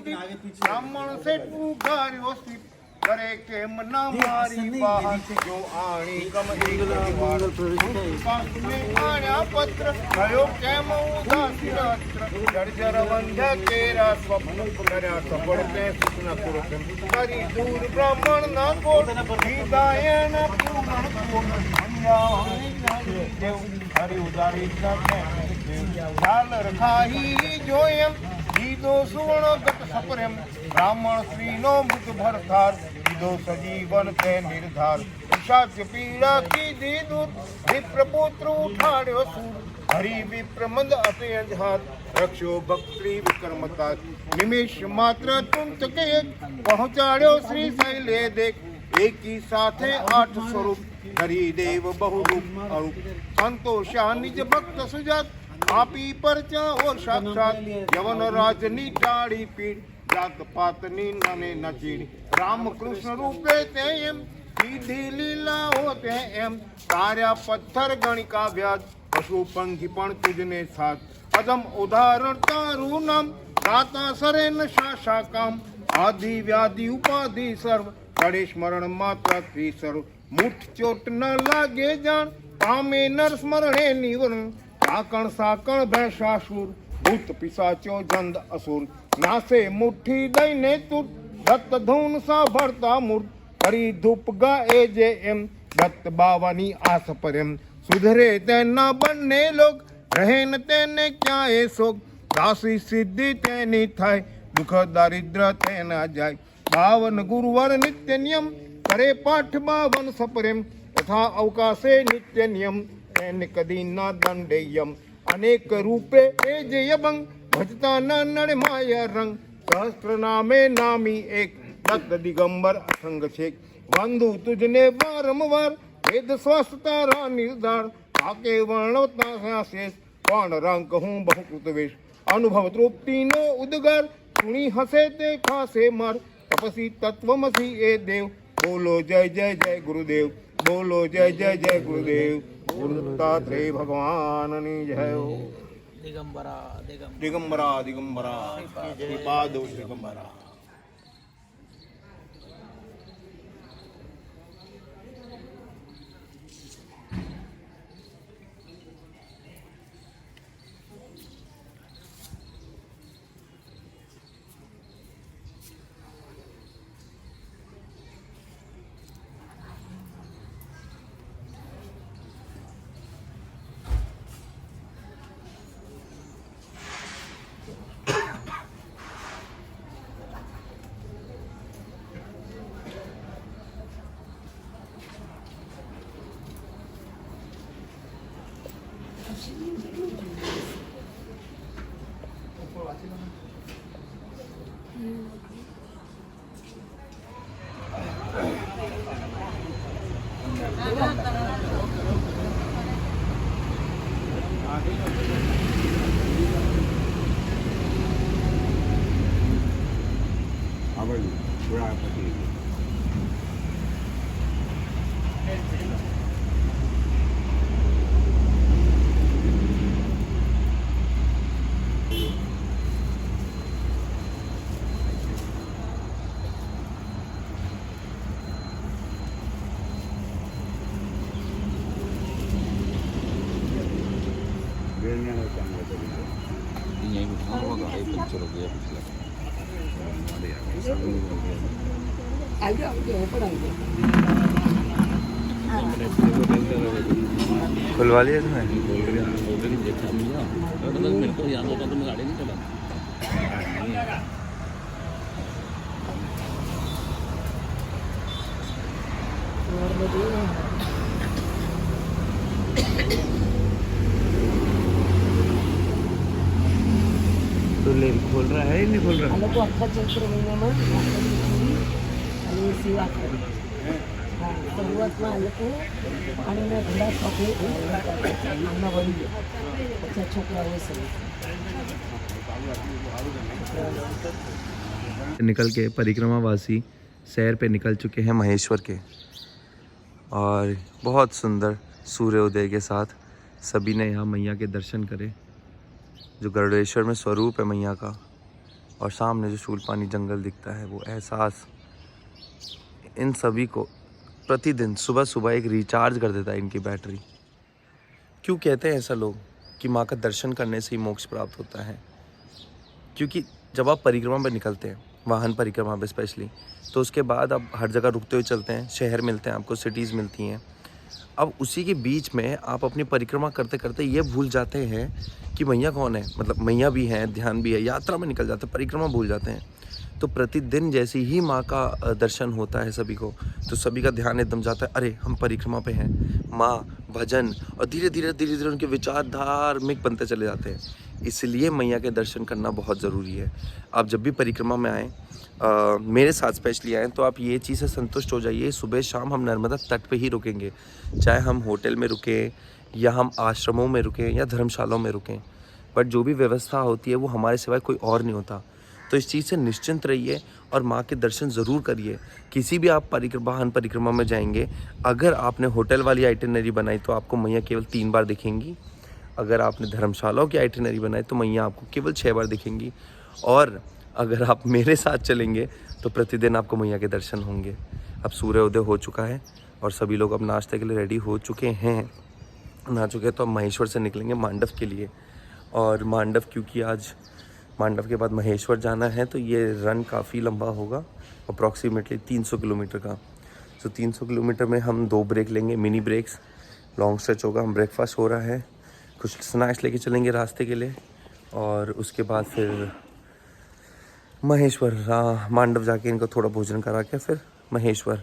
ब्राह्मण से पुकार्यो शिव करे केम न मारी बात जो आणी कम एक परिवार पासने आण्या पत्र भयो केम उदासी रात्र जर्जर वंध्य तेरा स्वप्न कर्या सफल ते सुन कुरुते करी दूर ब्राह्मण ना कोट हिदायन पूर्ण देव हरि उदारी जाल रखाही जोयम दीदो सुवर्ण गत सपरम ब्राह्मण श्री नो मृत भरथार दीदो सजीवन के निर्धार शाक्य पीड़ा की दी दूर विप्रपुत्र उठाड़ो सूर हरि विप्र मंद अतेज हाथ रक्षो भक्ति विक्रमता निमिष मात्र तुम तके पहुंचाड़ो श्री शैले देख एक ही साथे 8 स्वरूप हरि देव बहुरूप अरूप संतोषा निज भक्त सुजात आपी परचा और साक्षात यवन राजनी टाड़ी पीड़ जात पातनी नने न चीड़ राम कृष्ण रूपे ते एम सीधी लीला होते एम तार्या पत्थर गणिका व्याज पशु पंखी पण तुझने साथ अदम उदाहरण तारू नाम दाता सरे न शाशा काम आदि व्याधि उपाधि सर्व कड़े स्मरण मात्रा श्री सर्व मुठ चोट न लागे जान पामे नर स्मरणे निवरण साकण साकण भैसासुर भूत पिशाचो जंद असुर नासे मुट्ठी दईने तुट दत्त धून सा भरता मूर्त करी धूप गाए जे एम दत्त बावानी आस परम सुधरे तेना बनने लोग रहे न तेने क्या ए सोग दासी सिद्धि तेनी थाय दुख दारिद्र तेना जाय बावन गुरुवर नित्य नियम करे पाठ बावन सपरेम तथा अवकाशे नित्य नियम तेन कदी न दंडेयम अनेक रूपे एजयबंग भजता न नड़ माया रंग सहस्त्र नामे नामी एक दत्त दिगंबर असंग छेक बंधु तुझने वारंवार वेद स्वस्थता रा निर्धार आके वर्णवता शेष कौन रंग कहूँ बहुकृत वेश अनुभव तृप्ति नो उद्गार सुनी हसे ते खासे मार तपसी तत्वमसी ए देव बोलो जय जय जय गुरुदेव बोलो जय जय जय गुरुदेव गुरुदत्तात्रेय भगवान ने जय हो दिगंबरा दिगंबरा दिगंबरा श्रीपाद दिगंबरा खुलवा लिया इसमें मेरे को याद होता तो मैं गाड़ी नहीं चला तो ले खोल रहा है नहीं खोल रहा तो अख्खा चैत्र महिन्याમાં आणि सेवा करी सुरुवातમાં આ લોકો પાણીના ઘડા સાથે નાના વળી બધા છોકરાઓ સર निकल के परिक्रमावासी सैर पे निकल चुके हैं महेश्वर के और बहुत सुंदर सूर्योदय के साथ सभी ने यहाँ मैया के दर्शन करे जो गरुड़ेश्वर में स्वरूप है मैया का। और सामने जो शूलपानी जंगल दिखता है, वो एहसास इन सभी को प्रतिदिन सुबह सुबह एक रिचार्ज कर देता है इनकी बैटरी। क्यों कहते हैं ऐसा लोग कि माँ का दर्शन करने से ही मोक्ष प्राप्त होता है? क्योंकि जब आप परिक्रमा पर निकलते हैं, वाहन परिक्रमा पे स्पेशली, तो उसके बाद आप हर जगह रुकते हुए चलते हैं, शहर मिलते हैं आपको, सिटीज़ मिलती हैं। अब उसी के बीच में आप अपनी परिक्रमा करते करते ये भूल जाते हैं कि मैया कौन है, मतलब मैया भी हैं, ध्यान भी है, यात्रा में निकल जाते हैं, परिक्रमा भूल जाते हैं। तो प्रतिदिन जैसे ही माँ का दर्शन होता है सभी को, तो सभी का ध्यान एकदम जाता है, अरे हम परिक्रमा पे हैं, माँ, भजन, और धीरे धीरे उनके विचार धार्मिक बनते चले जाते हैं। इसलिए मैया के दर्शन करना बहुत ज़रूरी है। आप जब भी परिक्रमा में आएँ, मेरे साथ स्पेशली आएँ, तो आप ये चीज़ से संतुष्ट हो जाइए, सुबह शाम हम नर्मदा तट पे ही रुकेंगे, चाहे हम होटल में रुकें या हम आश्रमों में रुकें या धर्मशालाओं में रुकें, बट जो भी व्यवस्था होती है वो हमारे सिवाय कोई और नहीं होता। तो इस चीज़ से निश्चिंत रहिए और माँ के दर्शन ज़रूर करिए। किसी भी आप वाहन परिक्रमा में जाएंगे, अगर आपने होटल वाली आइटिनरी बनाई तो आपको मैया केवल 3 बार दिखेंगी। अगर आपने धर्मशालाओं की आइटिनरी बनाई तो मैया आपको केवल 6 बार दिखेंगी। और अगर आप मेरे साथ चलेंगे तो प्रतिदिन आपको मैया के दर्शन होंगे। अब सूर्योदय हो चुका है और सभी लोग अब नाश्ते के लिए रेडी हो चुके हैं। नहा चुके तो अब महेश्वर से निकलेंगे मांडव के लिए। और मांडव, क्योंकि आज मांडव के बाद महेश्वर जाना है, तो ये रन काफ़ी लंबा होगा, अप्रॉक्सीमेटली 300 किलोमीटर का। तो 300 किलोमीटर में हम 2 ब्रेक लेंगे, मिनी ब्रेक्स, लॉन्ग स्ट्रेच होगा। हम ब्रेकफास्ट हो रहा है, कुछ स्नैक्स लेके चलेंगे रास्ते के लिए, और उसके बाद फिर महेश्वर, मांडव जाके इनको थोड़ा भोजन करा के फिर महेश्वर,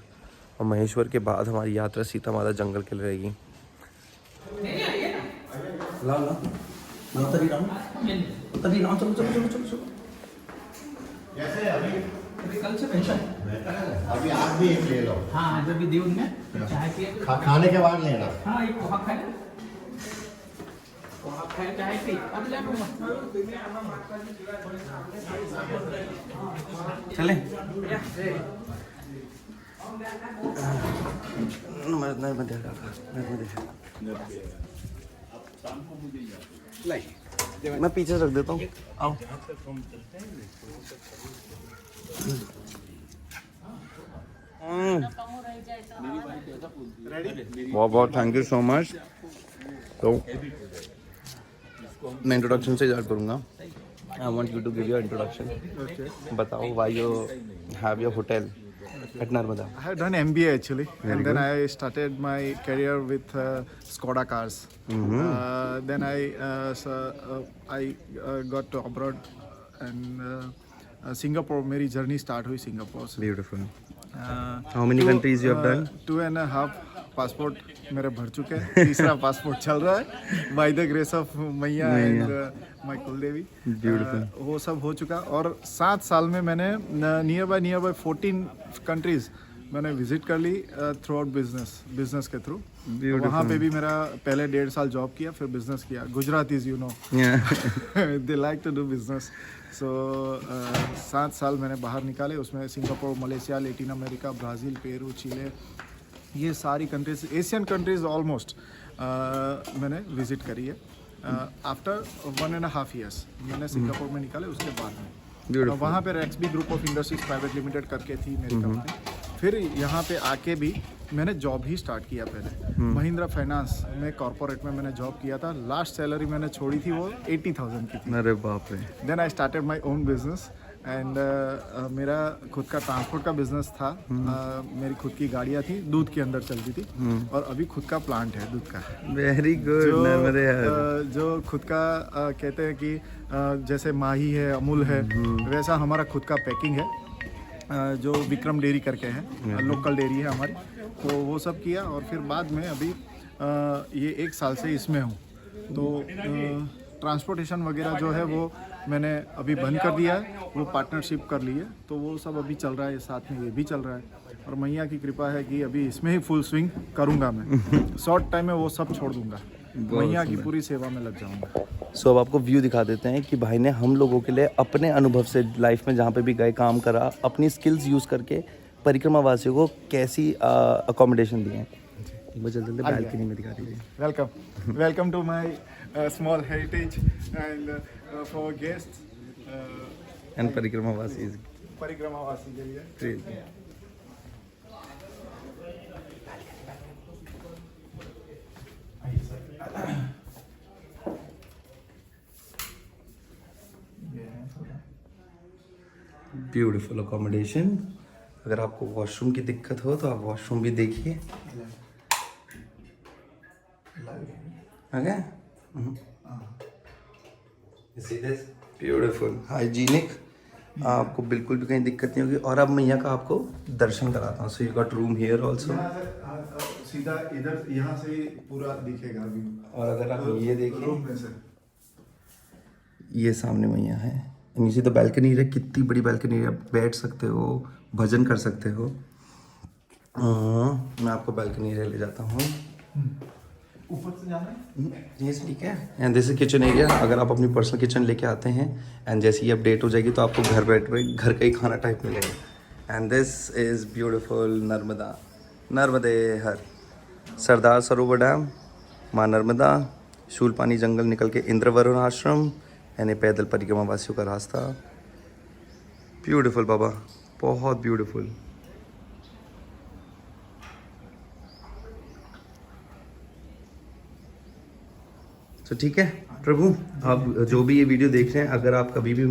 और महेश्वर के बाद हमारी यात्रा सीता माता जंगल के लिए रहेगी। चलो। अभी कल से पेंशन अभी आप भी एक ले लो। हाँ, जब भी दिन में चाय पिए, खाने के बाद लेना। हाँ, एक पोहा खाए, चाय पी, अब ले लूँगा। चले मैं पीछे रख देता हूँ, आओ। बहुत बहुत थैंक यू सो मच। तो मैं इंट्रोडक्शन से स्टार्ट करूँगा। I want you to give your introduction. बताओ why you have your hotel at Narmada? I have done MBA actually, and then I started my career with Skoda cars. Then I got to abroad and Singapore. मेरी journey start हुई Singapore से. Beautiful. How many countries you have done? 2.5 passport मेरे भर चुके हैं, तीसरा passport चल रहा है बाय द ग्रेस ऑफ मैया एंड माय कुलदेवी। वो सब हो चुका, और 7 साल में मैंने नियर बाय 14 कंट्रीज मैंने विजिट कर ली थ्रू आउट बिजनेस के थ्रू। वहाँ पे भी मेरा पहले 1.5 साल जॉब किया, फिर बिजनेस किया। Gujaratis you know they like to do business. So 7 साल मैंने बाहर निकाले, उसमें Singapore, Malaysia, Latin America, Brazil, Peru, Chile, ये सारी कंट्रीज, एशियन कंट्रीज ऑलमोस्ट मैंने विजिट करी है। आफ्टर 1.5 years मैंने सिंगापुर में निकाले, उसके बाद में वहाँ पे Rexby group of industries private limited करके थी मेरी कंपनी। फिर यहाँ पे आके भी मैंने जॉब ही स्टार्ट किया। पहले महिंद्रा फाइनेंस में कॉर्पोरेट में मैंने जॉब किया था। लास्ट सैलरी मैंने छोड़ी थी वो 80,000 की थी। अरे बाप रे। Then I started my own business and मेरा खुद का ट्रांसपोर्ट का बिजनेस था। मेरी खुद की गाड़ियाँ थी, दूध के अंदर चलती थी, और अभी खुद का प्लांट है दूध का। Very good. जो खुद का कहते हैं कि जैसे माही है, अमूल है, वैसा हमारा खुद का पैकिंग है, जो विक्रम डेयरी करके है, लोकल डेयरी है हमारी। तो वो सब किया, और फिर बाद में अभी ये 1 साल से इसमें हूँ। तो ट्रांसपोर्टेशन वगैरह जो है वो मैंने अभी बंद कर दिया है, वो पार्टनरशिप कर ली है। तो वो सब अभी चल रहा है, साथ में ये भी चल रहा है, और मैया की कृपा है कि अभी इसमें ही फुल स्विंग करूँगा मैं। शॉर्ट टाइम में वो सब छोड़ दूँगा, मैया की पूरी सेवा में लग जाऊँगा। सो अब आपको व्यू दिखा देते हैं कि भाई ने हम लोगों के लिए अपने अनुभव से लाइफ में जहाँ पे भी गए, काम करा, अपनी स्किल्स यूज़ करके परिक्रमा वासियों को कैसी अकोमोडेशन दी है। जल्दी बालकनी में दिखा दीजिए। Welcome to my small heritage and for guest and परिक्रमावासी परिक्रमावासी के लिए। crazy. Beautiful accommodation. अगर आपको वॉशरूम की दिक्कत हो तो आप वॉशरूम भी देखिए। ओके, ब्यूटीफुल हाइजीनिक, आपको बिल्कुल भी कहीं दिक्कत नहीं होगी। और अब मैया का आपको दर्शन कराता हूँ। So you got room here also. सीधा इधर यहाँ से पूरा दिखेगा व्यू। और अगर आप ये देखिए, रूम में से ये सामने मैया है। नीचे तो बैल्कनी है, कितनी बड़ी बैल्कनी है, बैठ सकते हो, भजन कर सकते हो। मैं आपको बैल्कनी एरिया ले जाता हूँ। ऊपर से जाना है। यस, ठीक है। And this is kitchen area. अगर आप अपनी पर्सनल किचन लेके आते हैं एंड जैसे ही अपडेट हो जाएगी तो आपको घर बैठे घर का ही खाना टाइप मिलेगा। And this is beautiful Narmade her Sardar Sarovar dam, माँ नर्मदा, शूलपानी जंगल निकल के इंद्रवरुण आश्रम, यानी पैदल परिक्रमा वासियों का रास्ता। ब्यूटीफुल बाबा, बहुत ब्यूटीफुल। तो ठीक है प्रभु, आप जो भी ये वीडियो देख रहे हैं, अगर आप कभी भी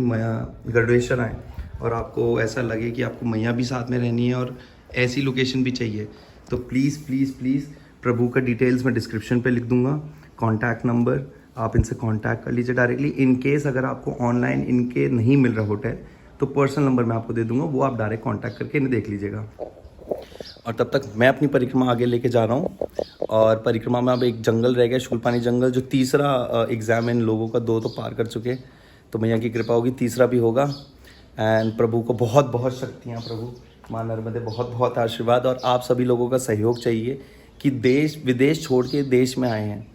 गरुड़ेश्वर आए और आपको ऐसा लगे कि आपको मैया भी साथ में रहनी है और ऐसी लोकेशन भी चाहिए, तो प्लीज़ प्लीज़ प्लीज़ प्रभु का डिटेल्स मैं डिस्क्रिप्शन पे लिख दूंगा, कॉन्टैक्ट नंबर, आप इनसे कांटेक्ट कर लीजिए डायरेक्टली। इन केस अगर आपको ऑनलाइन इनके नहीं मिल रहा होटल तो पर्सनल नंबर मैं आपको दे दूंगा, वो आप डायरेक्ट कांटेक्ट करके इन्हें देख लीजिएगा। और तब तक मैं अपनी परिक्रमा आगे लेके जा रहा हूँ। और परिक्रमा में अब एक जंगल रह गया, शूलपानी जंगल, जो तीसरा एग्ज़ाम इन लोगों का, 2 तो पार कर चुके, तो मैया की कृपा होगी तीसरा भी होगा। एंड प्रभु को बहुत बहुत शक्तियाँ, प्रभु माँ नर्मदे बहुत बहुत आशीर्वाद। और आप सभी लोगों का सहयोग चाहिए कि देश विदेश छोड़ के देश में आए हैं,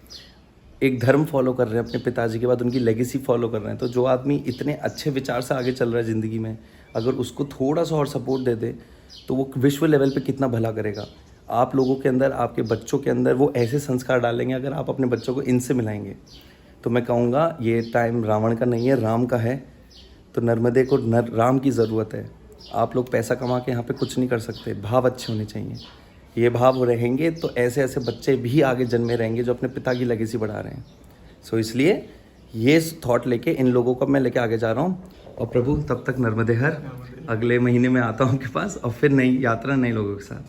एक धर्म फॉलो कर रहे हैं अपने पिताजी के बाद, उनकी लेगेसी फॉलो कर रहे हैं। तो जो आदमी इतने अच्छे विचार से आगे चल रहा है ज़िंदगी में, अगर उसको थोड़ा सा और सपोर्ट दे दे तो वो विश्व लेवल पे कितना भला करेगा। आप लोगों के अंदर, आपके बच्चों के अंदर वो ऐसे संस्कार डालेंगे, अगर आप अपने बच्चों को इनसे मिलाएंगे। तो मैं कहूँगा ये टाइम रावण का नहीं है, राम का है। तो नर्मदे को राम की ज़रूरत है। आप लोग पैसा कमा के यहाँ पे कुछ नहीं कर सकते, भाव अच्छे होने चाहिए। ये भाव रहेंगे तो ऐसे ऐसे बच्चे भी आगे जन्मे रहेंगे जो अपने पिता की लेगेसी बढ़ा रहे हैं। सो इसलिए ये थॉट लेके इन लोगों को मैं लेके आगे जा रहा हूँ। और प्रभु तब तक नर्मदे हर, अगले महीने में आता हूँ आपके पास और फिर नई यात्रा नए लोगों के साथ।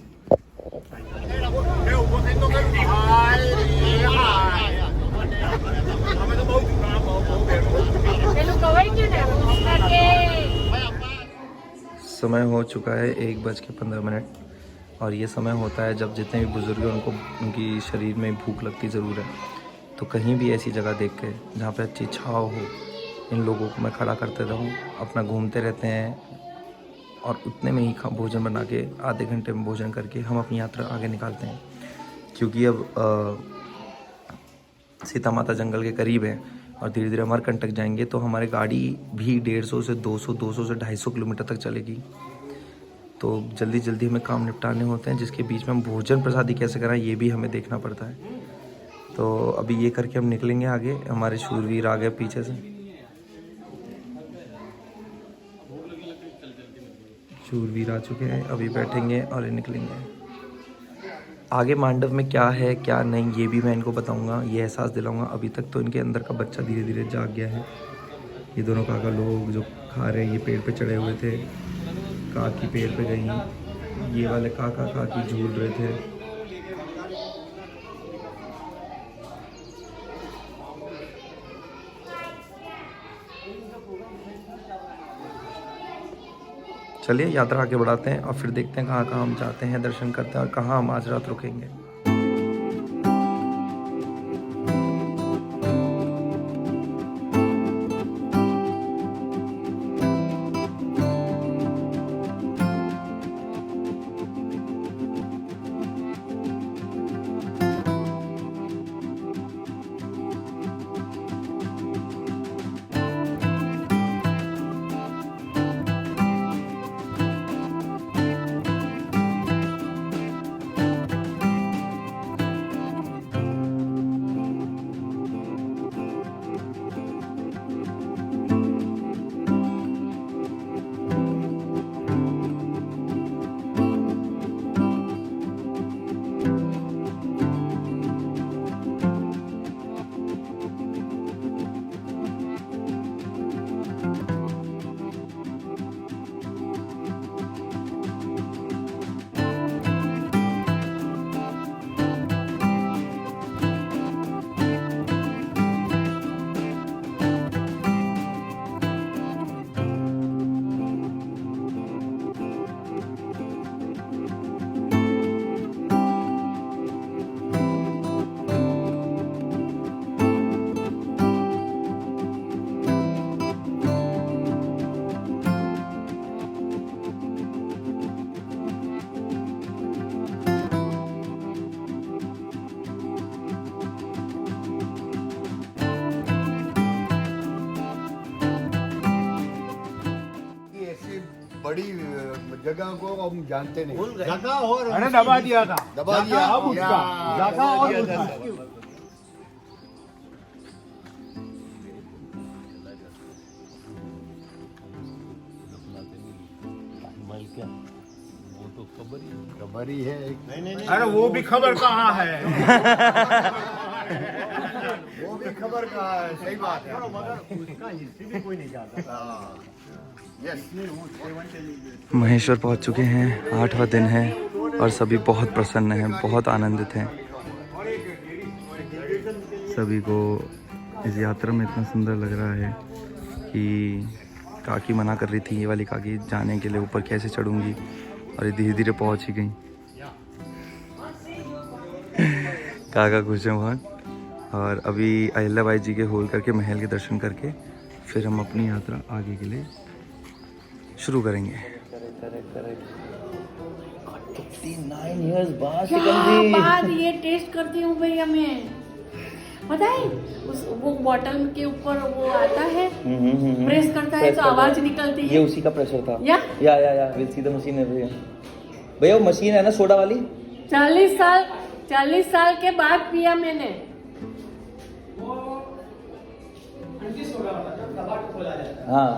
समय हो चुका है 1:15 और ये समय होता है जब जितने भी बुजुर्ग हैं उनको उनकी शरीर में भूख लगती ज़रूर है। तो कहीं भी ऐसी जगह देख के जहाँ पे अच्छी छाँव हो, इन लोगों को मैं खड़ा करते रहूँ, अपना घूमते रहते हैं और उतने में ही भोजन बना के आधे घंटे में भोजन करके हम अपनी यात्रा आगे निकालते हैं। क्योंकि अब सीता माता जंगल के करीब है और धीरे धीरे अमरकंटक जाएंगे, तो हमारी गाड़ी भी 150 से 200, 200 से 250 किलोमीटर तक चलेगी। तो जल्दी जल्दी हमें काम निपटाने होते हैं, जिसके बीच में हम भोजन प्रसादी कैसे कराएं ये भी हमें देखना पड़ता है। तो अभी ये करके हम निकलेंगे आगे। हमारे शूरवीर आ गए पीछे से, शूरवीर आ चुके हैं, अभी बैठेंगे और निकलेंगे आगे। मांडव में क्या है क्या नहीं ये भी मैं इनको बताऊंगा, ये एहसास दिलाऊंगा। अभी तक तो इनके अंदर का बच्चा धीरे धीरे जाग गया है। ये दोनों काका लोग जो खा रहे हैं, ये पेड़ पे चढ़े हुए थे, काकी पेड़ पे गई, ये वाले काका काकी झूल रहे थे। चलिए यात्रा आगे बढ़ाते हैं और फिर देखते हैं कहाँ कहाँ हम जाते हैं, दर्शन करते हैं और कहाँ हम आज रात रुकेंगे। बड़ी जगह को हम जानते नहीं। जगह और अरे दबा दिया था, दबा दिया अब उसका जगह और उसका। खबर ही है। अरे वो भी खबर कहाँ है? वो भी खबर का है, सही बात है। महेश्वर पहुंच चुके हैं, 8वां दिन है और सभी बहुत प्रसन्न हैं, बहुत आनंदित हैं। सभी को इस यात्रा में इतना सुंदर लग रहा है कि काकी मना कर रही थी, ये वाली काकी जाने के लिए ऊपर कैसे चढ़ूंगी, और ये धीरे धीरे पहुंच ही गई। काका खुश हैं बहुत। और अभी अहिल्याबाई जी के होल करके महल के दर्शन करके फिर हम अपनी यात्रा आगे के लिए शुरू करेंगे। 59 इयर्स बाद बाद ये टेस्ट करती हूँ भैया मैं, पता है वो बॉटल के ऊपर वो आता है, प्रेस करता है तो आवाज निकलती है। ये उसी का प्रेशर था। या विल सी द मशीन है भैया। भैया वो मशीन है ना सोडा वाली। 40 साल के बाद पिया मैंने। हाँ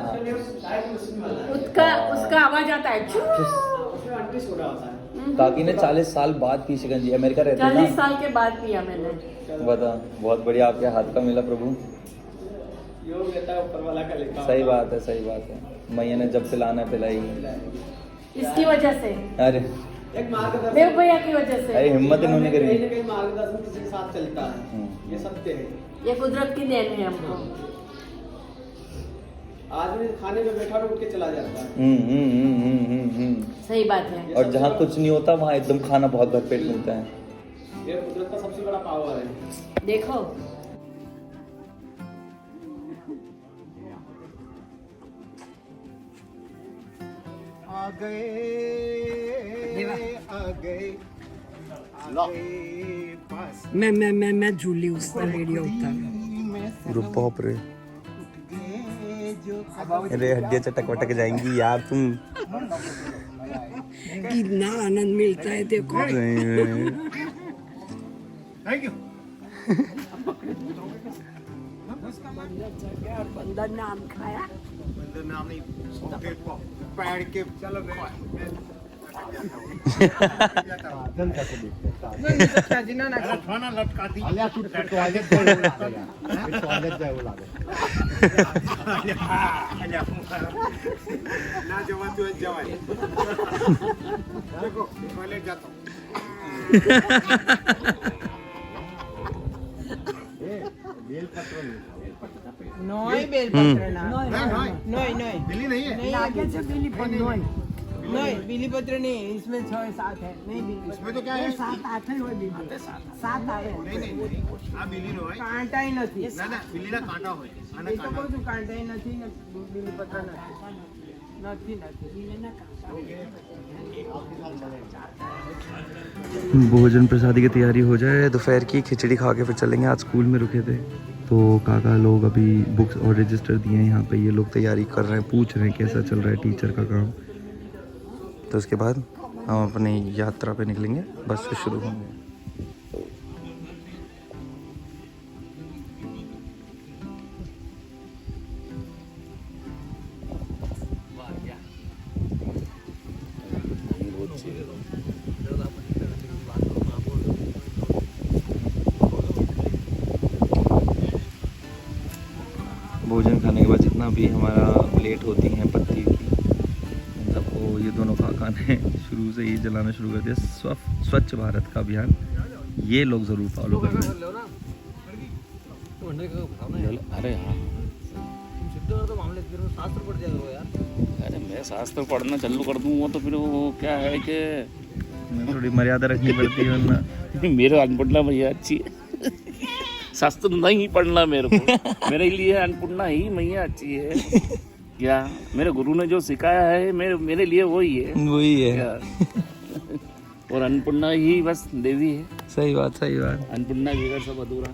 उसका आवाज आता है। काकी ने 40 साल बाद पी शिकंजी, अमेरिका रहते हैं 40 साल के बाद पिया मैंने। बता, बहुत बढ़िया, आपके हाथ का मिला प्रभु। सही बात है, सही बात है। मैया ने जब पिलाना पिलाई, इसकी वजह से, अरे देव भैया की वजह से। अरे हिम्मत इन्होंने करी। मार्गदर्शन किसी के साथ चलता है, ये सत्य है। ये कुदरत की देन है हमको। आदमी खाने में बैठा उठ के चला जाता है। सही बात है। और जहाँ कुछ नहीं होता वहाँ एकदम खाना बहुत भरपेट मिलता है। ये कुदरत का सबसे बड़ा पावर है। देखो आ गए पास मैं झूली उसका वीडियो उतार। बाप रे, अरे हड्डियाँ चटक वटक जाएंगी यार तुम। कितना आनंद मिलता है देखो। Thank you. बंदर ने आम खाया। बंदर नाम नहीं, पैर के चलो खाना लटकाती ना जवा तू जवा देखो पहले जाता हूँ। नोय बेलपत्र ना नहीं बिल्ली नहीं है। आगे से बिल्ली पकड़। नोय बिलीपत्र नहीं, इसमें 6-7 है। नहीं बिल्ली इसमें तो क्या है? 7-8 है। 7 આવે। नहीं આ बिल्ली नो है कांटा ही નથી। ना बिल्ली ना कांटा હોય આના એ તો કાંટા કહું છું કાંટા ही નથી ને बिलीपत्र નથી। भोजन प्रसादी की तैयारी हो जाए, दोपहर की खिचड़ी खा के फिर चलेंगे। आज स्कूल में रुके थे तो काका लोग अभी बुक्स और रजिस्टर दिए हैं यहाँ पे, ये लोग तैयारी कर रहे हैं, पूछ रहे हैं कैसा चल रहा है टीचर का काम। तो उसके बाद हम अपनी यात्रा पे निकलेंगे, बस से शुरू होंगे। भोजन खाने के बाद जितना भी हमारा प्लेट होती हैं पत्ती की, मतलब वो ये दोनों काका ने शुरू से ही जलाना शुरू कर दिया। स्वच्छ भारत का अभियान ये लोग ज़रूर फॉलो करें। अरे हाँ, अरे मैं शास्त्र पढ़ना चालू कर दूँ वो तो फिर वो क्या है कि थोड़ी मर्यादा रखनी पड़ती है वरना मेरे अन्नपूर्णा मैया अच्छी है। शास्त्र नहीं पढ़ना मेरे को, मेरे लिए अन्नपूर्णा ही मैया अच्छी है। क्या मेरे गुरु ने जो सिखाया है मेरे लिए वही है। क्या? और अन्नपूर्णा ही बस देवी है। सही बात अन्नपूर्णा बगैर सब अधूरा।